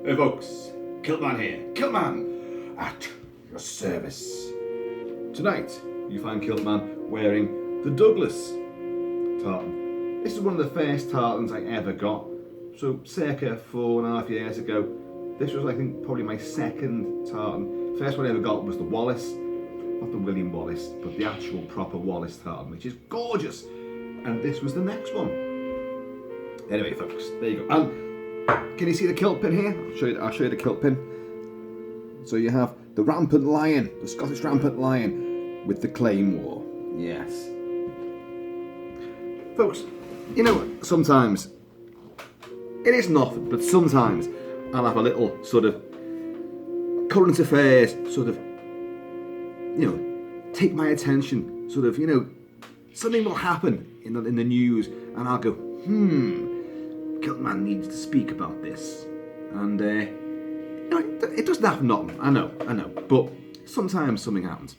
Hey folks, Kilt-Man here. Kilt-Man at your service. Tonight, you find Kilt-Man wearing the Douglas tartan. This is one of the first tartans I ever got. So circa 4.5 years ago. This was, I think, probably my second tartan. First one I ever got was the Wallace. Not the William Wallace, but the actual proper Wallace tartan, which is gorgeous. And this was the next one. Anyway, folks, there you go. And can you see the kilt pin here? I'll show you the kilt pin. So you have the rampant lion, the Scottish rampant lion with the claymore. Yes. Folks, you know, sometimes it is nothing, but sometimes I'll have a little sort of current affairs sort of, you know, take my attention, sort of, you know, something will happen in the news and I'll go, Kilt-Man needs to speak about this. And, you know, it doesn't happen often, I know, but sometimes something happens.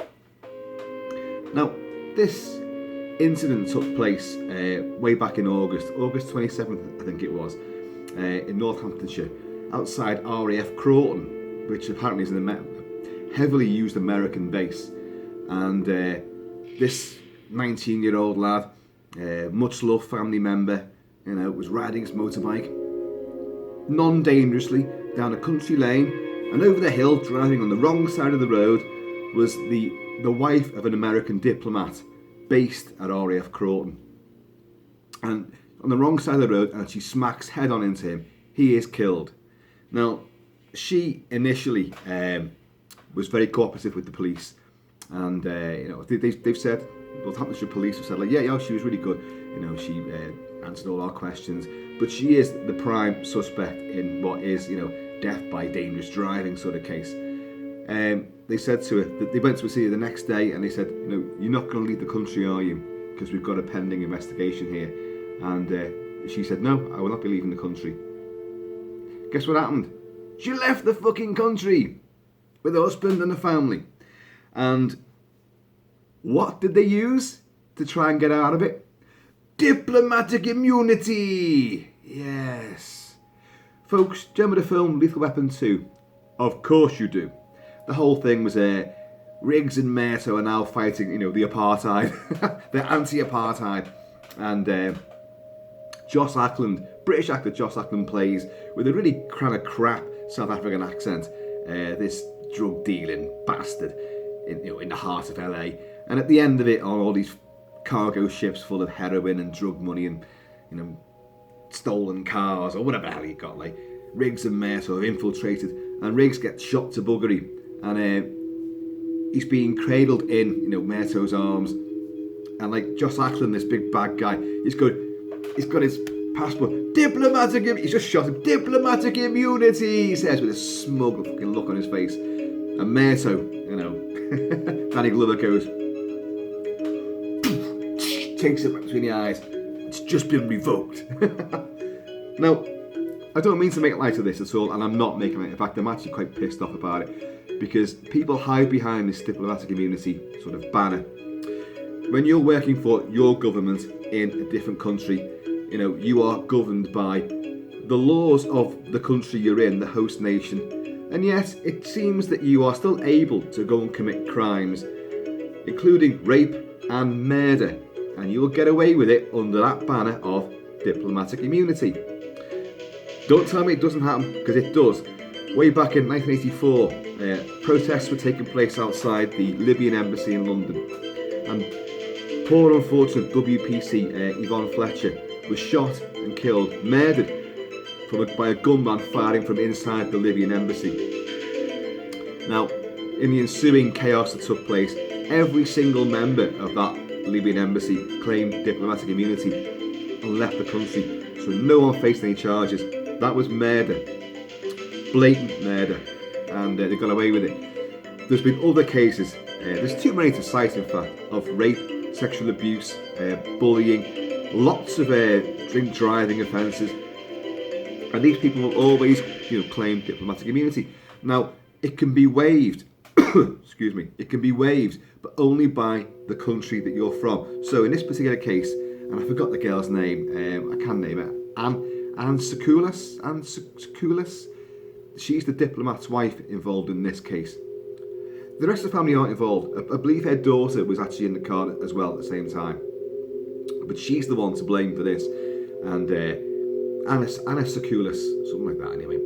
Now, this incident took place way back in August 27th, I think it was, in Northamptonshire, outside RAF Croughton, which apparently is a heavily used American base. And this 19-year-old lad, much loved family member, you know, was riding his motorbike non-dangerously down a country lane, and over the hill, driving on the wrong side of the road, was the wife of an American diplomat based at RAF Croughton. And on the wrong side of the road, and she smacks head on into him. He is killed. Now, she initially was very cooperative with the police, and you know, they've said, Northamptonshire Police have said, like, yeah, she was really good. You know, she answered all our questions, but she is the prime suspect in what is, you know, death by dangerous driving sort of case. They said to her that they went to see her the next day, and they said, you know, you're not going to leave the country, are you? Because we've got a pending investigation here. And she said, no, I will not be leaving the country. Guess what happened? She left the fucking country with her husband and the family. And what did they use to try and get out of it? Diplomatic immunity! Yes. Folks, do you remember the film Lethal Weapon 2? Of course you do. The whole thing was Riggs and Murto are now fighting, you know, the apartheid, the anti-apartheid. And Joss Ackland, British actor Joss Ackland, plays with a really kind of crap South African accent, this drug dealing bastard in the heart of LA. And at the end of it, on all these cargo ships full of heroin and drug money and, you know, stolen cars or whatever the hell he got, like, Riggs and Murto are infiltrated, and Riggs gets shot to buggery, and he's being cradled in, you know, Murto's arms, and like Joss Ackland, this big bad guy, he's got his passport, he's just shot him, diplomatic immunity, he says with a smug fucking look on his face. And Murto, you know, Danny Glover goes, takes it between the eyes, it's just been revoked. Now, I don't mean to make light of this at all, and I'm not making it. In fact, I'm actually quite pissed off about it, because people hide behind this diplomatic immunity sort of banner. When you're working for your government in a different country, you know, you are governed by the laws of the country you're in, the host nation, and yet it seems that you are still able to go and commit crimes, including rape and murder, and you will get away with it under that banner of diplomatic immunity. Don't tell me it doesn't happen, because it does. Way back in 1984, protests were taking place outside the Libyan embassy in London, and poor unfortunate WPC Yvonne Fletcher was shot and killed, murdered by a gunman firing from inside the Libyan embassy. Now, in the ensuing chaos that took place, every single member of that Libyan embassy claimed diplomatic immunity and left the country, so no one faced any charges. That was murder, blatant murder, and they got away with it. There's been other cases, there's too many to cite in fact, of rape, sexual abuse, bullying, lots of drink driving offences, and these people will always, you know, claim diplomatic immunity. Now, it can be waived, excuse me, it can be waived, but only by the country that you're from. So in this particular case, and I forgot the girl's name, I can name it, Anne Sakoulas, she's the diplomat's wife involved in this case. The rest of the family aren't involved. I believe her daughter was actually in the car as well at the same time. But she's the one to blame for this. And Anna Secoulis, something like that anyway.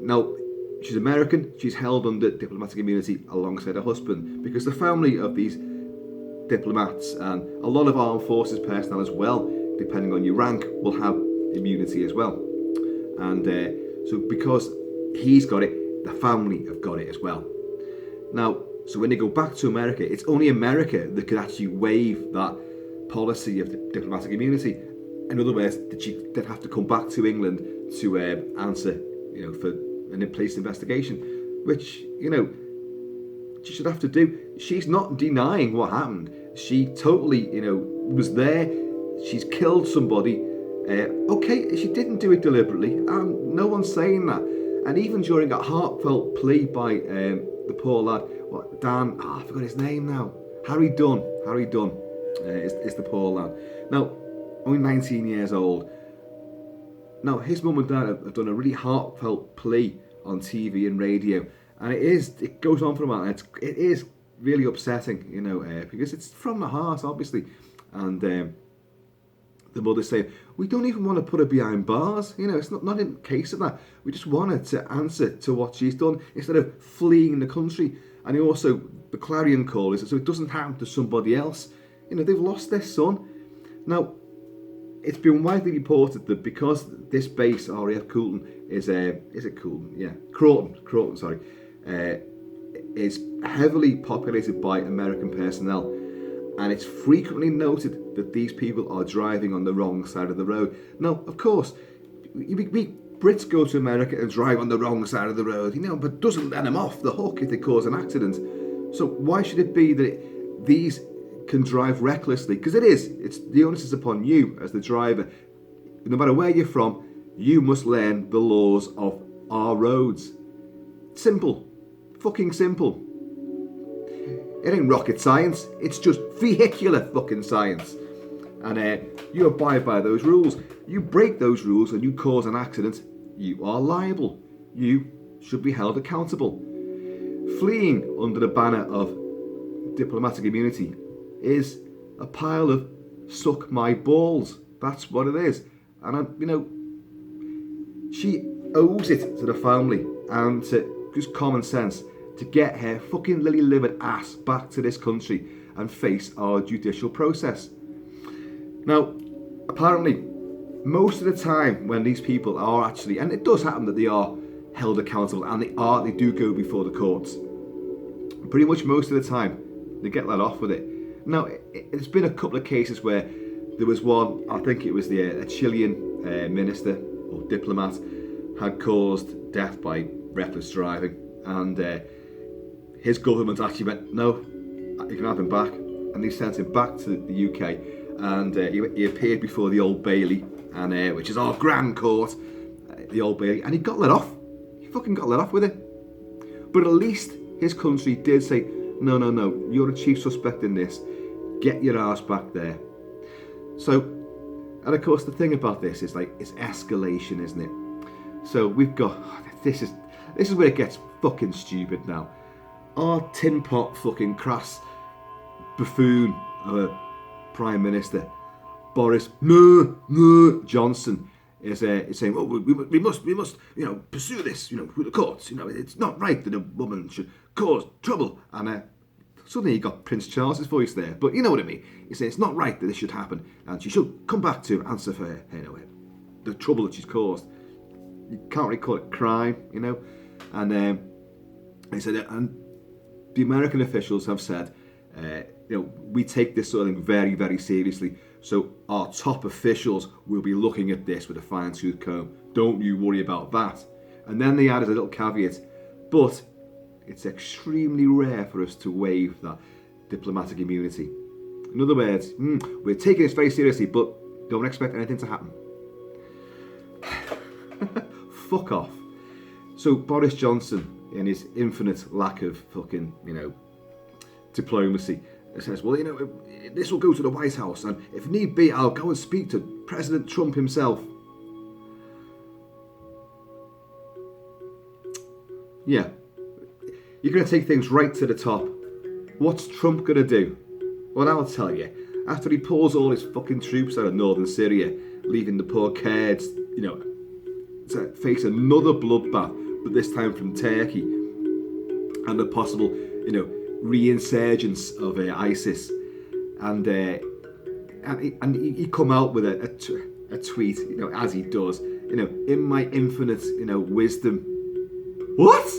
Now, she's American. She's held under diplomatic immunity alongside her husband because the family of these diplomats and a lot of armed forces personnel as well, depending on your rank, will have immunity as well. And so because he's got it, the family have got it as well. Now, so when they go back to America, it's only America that could actually waive that policy of diplomatic immunity. In other words, they'd have to come back to England to answer, for an in-place investigation, which, she should have to do. She's not denying what happened. She totally, was there. She's killed somebody. Okay, she didn't do it deliberately. No one's saying that. And even during a heartfelt plea by the poor lad, Dan, I forgot his name now. Harry Dunn is the poor lad. Now, only 19 years old. Now, his mum and dad have done a really heartfelt plea on TV and radio, and it goes on for a while, and it is really upsetting, because it's from the heart, obviously. And the mother's saying, we don't even want to put her behind bars, it's not in case of that. We just want her to answer to what she's done instead of fleeing the country. And also, the clarion call is so it doesn't happen to somebody else. They've lost their son. Now, it's been widely reported that because this base, RAF Croughton, is it Croughton? Yeah, Croughton, sorry, is heavily populated by American personnel, and it's frequently noted that these people are driving on the wrong side of the road. Now, of course, we Brits go to America and drive on the wrong side of the road, but doesn't let them off the hook if they cause an accident. So why should it be that these can drive recklessly? Because it's the onus is upon you as the driver. No matter where you're from, you must learn the laws of our roads. Simple. Fucking simple. It ain't rocket science, it's just vehicular fucking science. And you abide by those rules. You break those rules and you cause an accident, you are liable. You should be held accountable. Fleeing under the banner of diplomatic immunity is a pile of suck my balls. That's what it is. And she owes it to the family and to just common sense to get her fucking lily-livered ass back to this country and face our judicial process. Now, apparently, most of the time when these people are actually, and it does happen that they are held accountable and they do go before the courts, pretty much most of the time they get let off with it. Now, it's been a couple of cases where there was one, I think it was a Chilean minister or diplomat had caused death by reckless driving, and his government actually went, no, you can have him back, and they sent him back to the UK, and he appeared before the Old Bailey, and which is our grand court, the Old Bailey, and he got let off. He fucking got let off with it. But at least his country did say, no, you're a chief suspect in this. Get your ass back there. So, and of course the thing about this is it's escalation, isn't it? So we've got, this is where it gets fucking stupid now. Our tin pot fucking crass buffoon of a Prime Minister, Boris Johnson, is saying, well, we must pursue this, through the courts. It's not right that a woman should cause trouble. And suddenly you got Prince Charles's voice there, but you know what I mean. He says it's not right that this should happen, and she should come back to answer for the trouble that she's caused. You can't really call it crime, And he said, and the American officials have said, we take this sort of thing very, very seriously. So our top officials will be looking at this with a fine-tooth comb. Don't you worry about that. And then they added a little caveat, but it's extremely rare for us to waive that diplomatic immunity. In other words, we're taking this very seriously, but don't expect anything to happen. Fuck off. So Boris Johnson, in his infinite lack of fucking, diplomacy, says, well, this will go to the White House, and if need be, I'll go and speak to President Trump himself. Yeah. You're going to take things right to the top. What's Trump going to do? Well, I'll tell you. After he pulls all his fucking troops out of northern Syria, leaving the poor Kurds, to face another bloodbath, but this time from Turkey, and the possible, re-insurgence of ISIS, and he come out with a tweet, as he does, in my infinite, wisdom. What?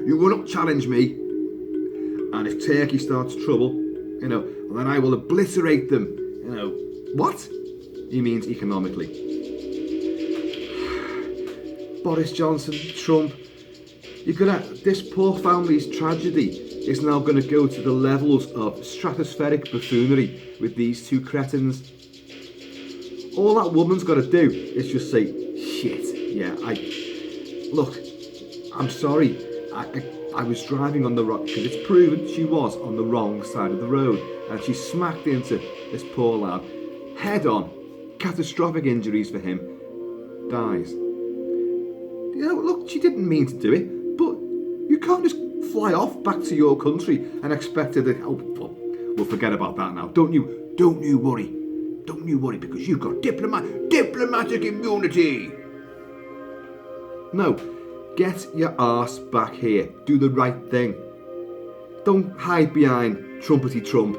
You will not challenge me, and if Turkey starts trouble, then I will obliterate them. What? He means economically. Boris Johnson, Trump, this poor family's tragedy is now going to go to the levels of stratospheric buffoonery with these two cretins. All that woman's got to do is just say, shit, yeah, look, I'm sorry, I was driving on the wrong, because it's proven she was on the wrong side of the road, and she smacked into this poor lad, head on, catastrophic injuries for him, dies. Look, she didn't mean to do it, but you can't just fly off back to your country and expect her to, we'll forget about that now. Don't you worry, because you've got diplomatic immunity. No, get your arse back here. Do the right thing. Don't hide behind Trumpety Trump.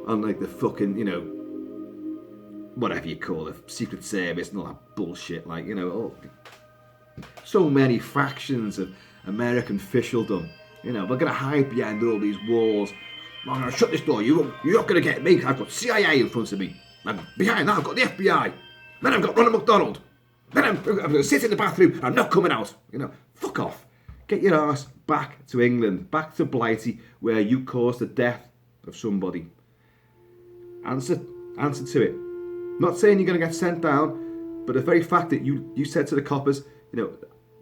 And like the fucking, whatever you call it, Secret Service and all that bullshit. So many factions of American officialdom. We're going to hide behind all these walls. I'm going to shut this door. You're not going to get me. I've got CIA in front of me. And behind that, I've got the FBI. Then I've got Ronald McDonald. Then I'm going to sit in the bathroom. I'm not coming out. Fuck off. Get your ass back to England, back to Blighty, where you caused the death of somebody. Answer to it. Not saying you're going to get sent down, but the very fact that you said to the coppers,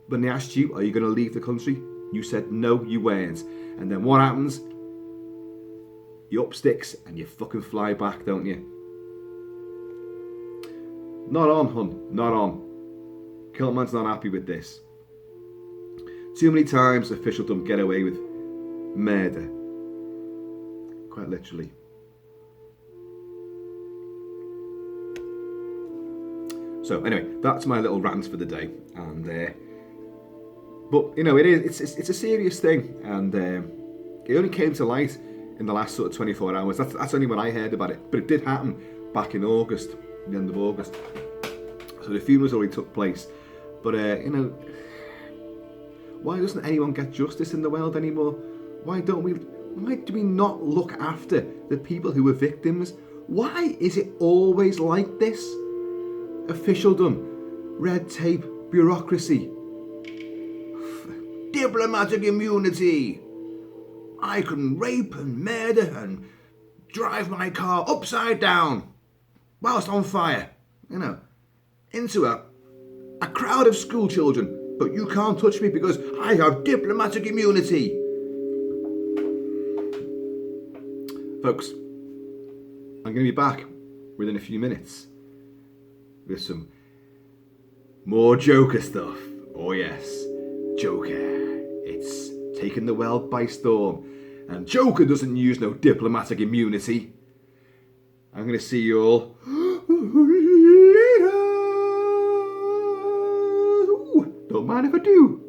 when they asked you, are you going to leave the country? You said no, you weren't. And then what happens? You up sticks and you fucking fly back, don't you? Not on, hun. Not on. Kilt-Man's not happy with this. Too many times officialdom get away with murder. Quite literally. So anyway, that's my little rant for the day. And but it's a serious thing, and it only came to light in the last sort of 24 hours. That's only when I heard about it, but it did happen back in August, the end of August. So the funerals already took place, but why doesn't anyone get justice in the world anymore? Why do we not look after the people who were victims? Why is it always like this? Officialdom, red tape, bureaucracy, diplomatic immunity. I can rape and murder and drive my car upside down whilst on fire, into a crowd of school children, but you can't touch me because I have diplomatic immunity. Folks, I'm going to be back within a few minutes with some more Joker stuff. Oh yes, Joker. It's taken the world by storm. And Joker doesn't use no diplomatic immunity. I'm going to see you all later. Ooh, don't mind if I do.